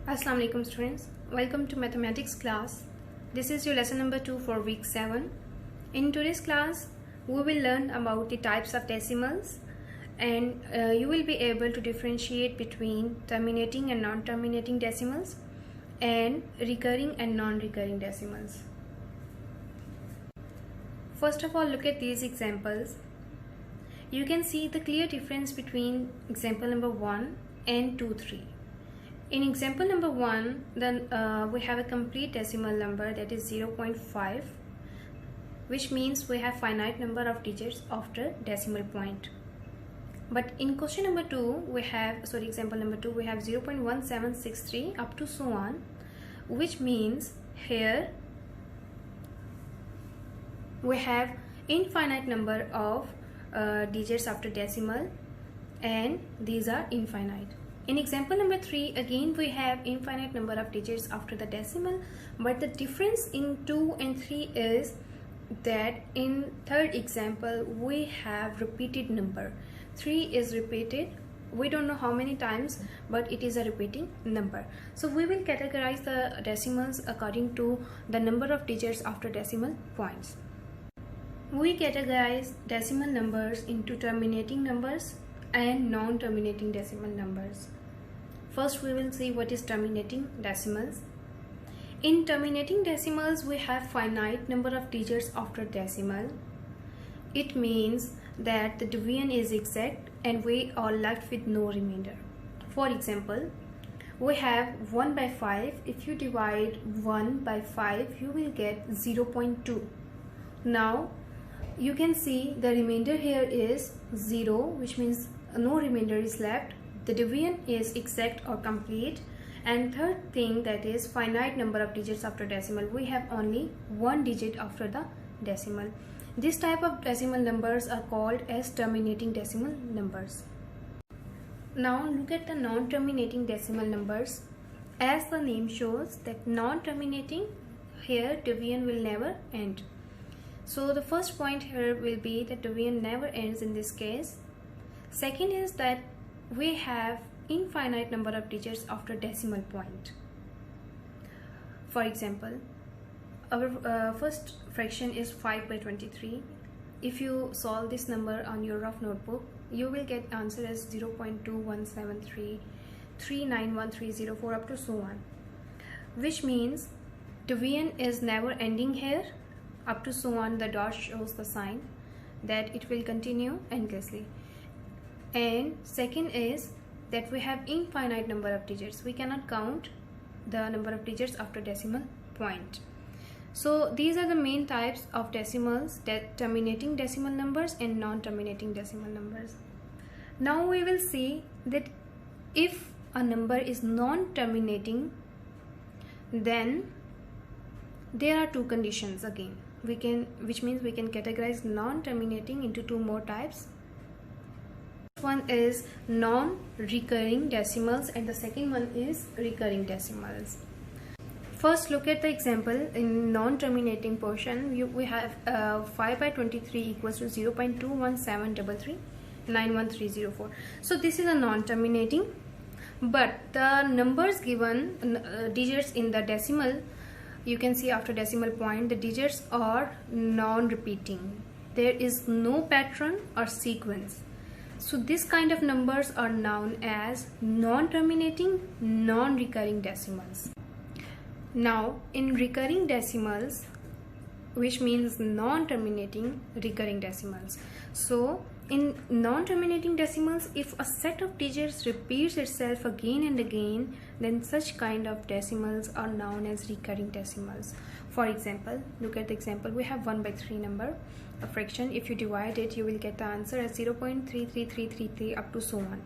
Assalamu alaikum students, welcome to mathematics class. This is your lesson number 2 for week 7. In today's class we will learn about the types of decimals and you will be able to differentiate between terminating and non-terminating decimals and recurring and non-recurring decimals. First of all, look at these examples. You can see the clear difference between example number 1 and 2, 3. In example number 1, then we have a complete decimal number, that is 0.5, which means we have finite number of digits after decimal point. But in question number 2, we have, example number 2, we have 0.1763 up to so on, which means here we have infinite number of digits after decimal, and these are infinite. In example number 3, again we have infinite number of digits after the decimal, but the difference in 2 and 3 is that in third example we have repeated number. 3 is repeated, we don't know how many times, but it is a repeating number. So we will categorize the decimals according to the number of digits after decimal points. We categorize decimal numbers into terminating numbers and non-terminating decimal numbers. First we will see what is terminating decimals. In terminating decimals we have finite number of digits after decimal. It means that the division is exact and we are left with no remainder. For example, we have 1 by 5. If you divide 1 by 5, you will get 0.2. Now you can see the remainder here is 0, which means no remainder is left. The division is exact or complete. And third thing, that is finite number of digits after decimal. We have only one digit after the decimal. This type of decimal numbers are called as terminating decimal numbers. Now look at the non-terminating decimal numbers. As the name shows that non-terminating, here division will never end. So the first point here will be that division never ends in this case. Second is that we have infinite number of digits after decimal point. For example, our first fraction is 5 by 23. If you solve this number on your rough notebook, you will get answer as 0.2173, 391304 up to so on, which means division is never ending here. Up to so on, the dot shows the sign that it will continue endlessly. And second is that we have infinite number of digits. We cannot count the number of digits after decimal point. So these are the main types of decimals, that terminating decimal numbers and non-terminating decimal numbers. Now we will see that if a number is non-terminating, then there are two conditions again. Which means we can categorize non-terminating into two more types. One is non-recurring decimals and the second one is recurring decimals. First, look at the example. In non-terminating portion, we have 5 by 23 equals to 0.21733 91304. So this is a non-terminating, but the numbers given, digits in the decimal, you can see after decimal point the digits are non-repeating. There is no pattern or sequence. So this kind of numbers are known as non-terminating, non-recurring decimals. Now in recurring decimals, which means non-terminating recurring decimals. So in non-terminating decimals, if a set of digits repeats itself again and again, then such kind of decimals are known as recurring decimals. For example, look at the example. We have 1 by 3 number, a fraction. If you divide it, you will get the answer as 0.33333 up to so on.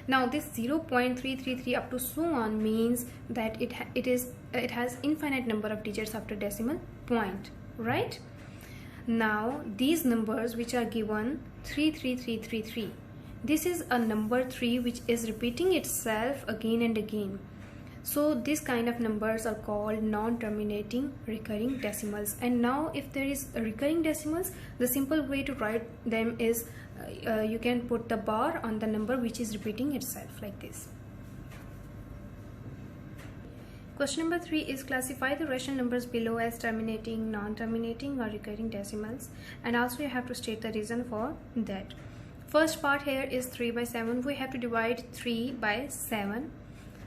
Now this 0.333 up to so on means that it has infinite number of digits after decimal point, right? Now these numbers which are given 33333, this is a number 3 which is repeating itself again and again. So this kind of numbers are called non-terminating recurring decimals. And now if there is recurring decimals, the simple way to write them is you can put the bar on the number which is repeating itself like this. Question number 3 is classify the rational numbers below as terminating, non-terminating or recurring decimals, and also you have to state the reason for that. First part here is 3 by 7. We have to divide 3 by 7.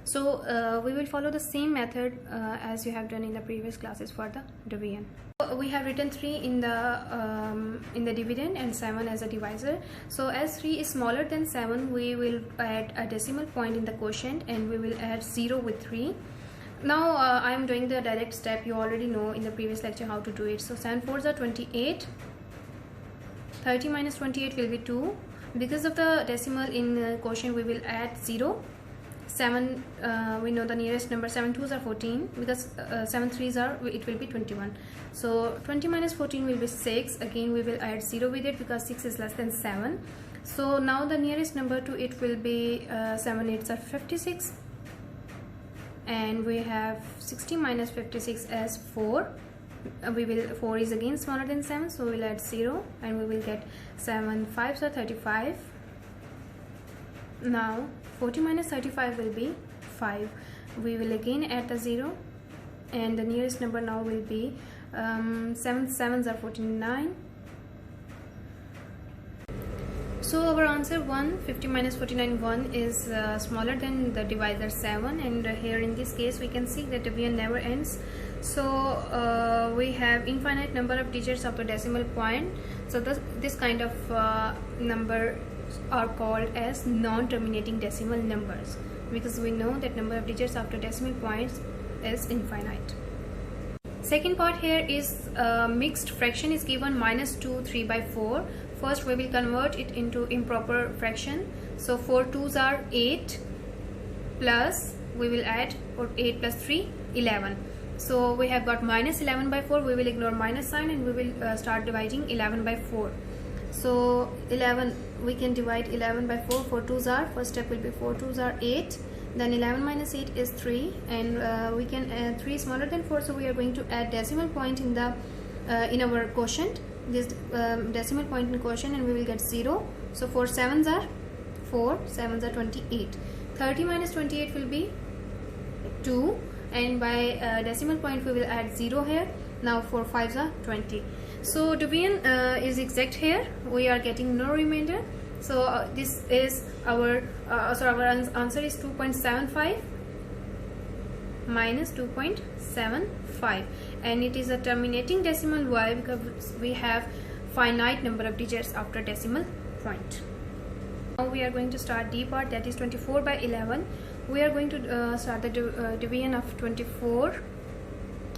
So we will follow the same method as you have done in the previous classes for the division. We have written 3 in the dividend and 7 as a divisor. So as 3 is smaller than 7, we will add a decimal point in the quotient and we will add 0 with 3. Now I am doing the direct step. You already know in the previous lecture how to do it. So 7 4s are 28. 30 minus 28 will be 2. Because of the decimal in quotient, we will add 0. 7, we know the nearest number. 7 2s are 14. Because 7 3s are, it will be 21. So 20 minus 14 will be 6. Again we will add 0 with it because 6 is less than 7. So now the nearest number to it will be 7 8s are 56. And we have 60 minus 56 as 4. 4 is again smaller than 7, so we will add 0 and we will get 7 5s are 35. Now 40 minus 35 will be 5. We will again add the 0 and the nearest number now will be 7 7s are 49. So our answer 1, 50 minus 49, 1 is smaller than the divisor 7, and here in this case we can see that division never ends. So we have infinite number of digits after decimal point. So this kind of number are called as non-terminating decimal numbers, because we know that number of digits after decimal points is infinite. Second part here is mixed fraction is given minus 2 3 by 4. First we will convert it into improper fraction. So 4 2s are 8, plus we will add 8 plus 3 11. So we have got minus 11 by 4. We will ignore minus sign and we will start dividing 11 by 4. So 11, we can divide 11 by 4. 4 2s are, first step will be 4 2s are 8. Then 11 minus 8 is 3, and we can add 3 smaller than 4, so we are going to add decimal point in the in our quotient, this decimal point in quotient, and we will get 0. So 4 7s are 4, 7s are 28. 30 minus 28 will be 2, and by decimal point we will add 0 here. Now 4 5s are 20. So division is exact here. We are getting no remainder. So this is our our answer is 2.75 minus 2.75, and it is a terminating decimal. Why? Because we have finite number of digits after decimal point. Now we are going to start D part, that is 24 by 11. We are going to start the division of 24.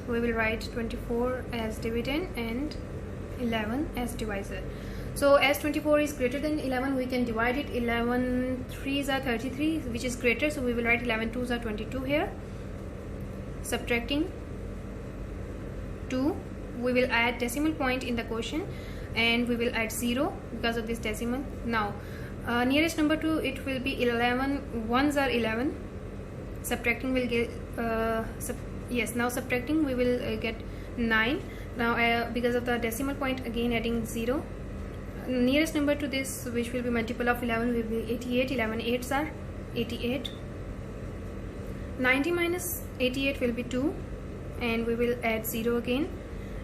We will write 24 as dividend and 11 as divisor. So as 24 is greater than 11, we can divide it. 11 3s are 33, which is greater, so we will write 11 2s are 22 here. Subtracting 2, we will add decimal point in the quotient and we will add 0 because of this decimal. Now nearest number to it will be 11 1s are 11. Subtracting will get now subtracting we will get 9. Now because of the decimal point, again adding 0. Nearest number to this, which will be multiple of 11, will be 88. 11 8s are 88. 90 minus 88 will be 2, and we will add 0 again,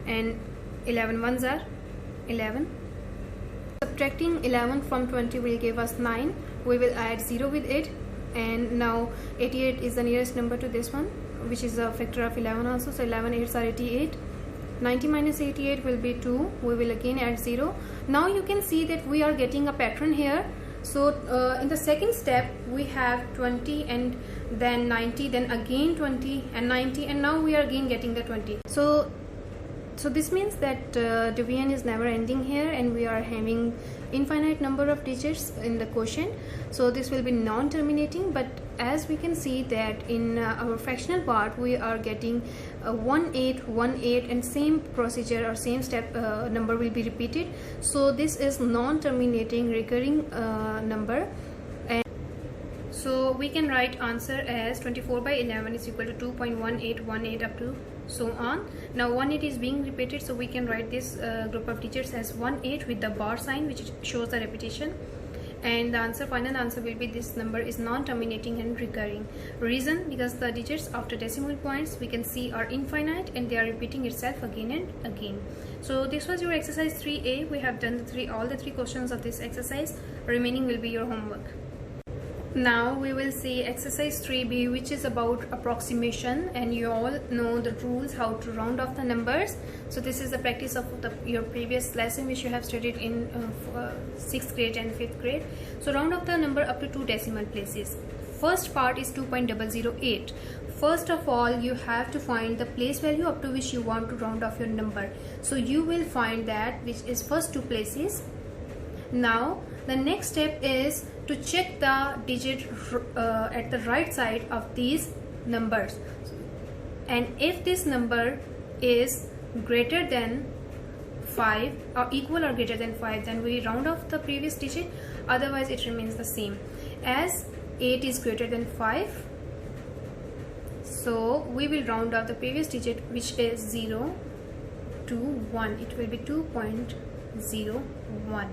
and 11 1s are 11. Subtracting 11 from 20 will give us 9. We will add 0 with it, and now 88 is the nearest number to this one, which is a factor of 11 also. So 11 8s are 88. 90 minus 88 will be 2. We will again add 0. Now you can see that we are getting a pattern here. So in the second step we have 20 and then 90, then again 20 and 90, and now we are again getting the 20. So this means that division is never ending here, and we are having infinite number of digits in the quotient. So this will be non-terminating, but as we can see that in our fractional part we are getting 1 8 1 8, and same procedure or same step number will be repeated. So this is non-terminating recurring number, and so we can write answer as 24 by 11 is equal to 2.1818 up to so on. Now 18 is being repeated, so we can write this group of digits as 18 with the bar sign, which shows the repetition, and the final answer will be this number is non-terminating and recurring. Reason, because the digits after decimal points we can see are infinite and they are repeating itself again and again. So this was your exercise 3A. We have done all the three questions of this exercise. Remaining will be your homework. Now we will see exercise 3B, which is about approximation, and you all know the rules how to round off the numbers. So this is the practice of your previous lesson which you have studied in 6th grade and 5th grade. So round off the number up to 2 decimal places. First part is 2.008. First of all, you have to find the place value up to which you want to round off your number. So you will find that which is first 2 places. Now the next step is to check the digit at the right side of these numbers, and if this number is greater than 5 or equal or greater than 5, then we round off the previous digit, otherwise it remains the same. As 8 is greater than 5, so we will round off the previous digit, which is 0 to 1. It will be 2.01.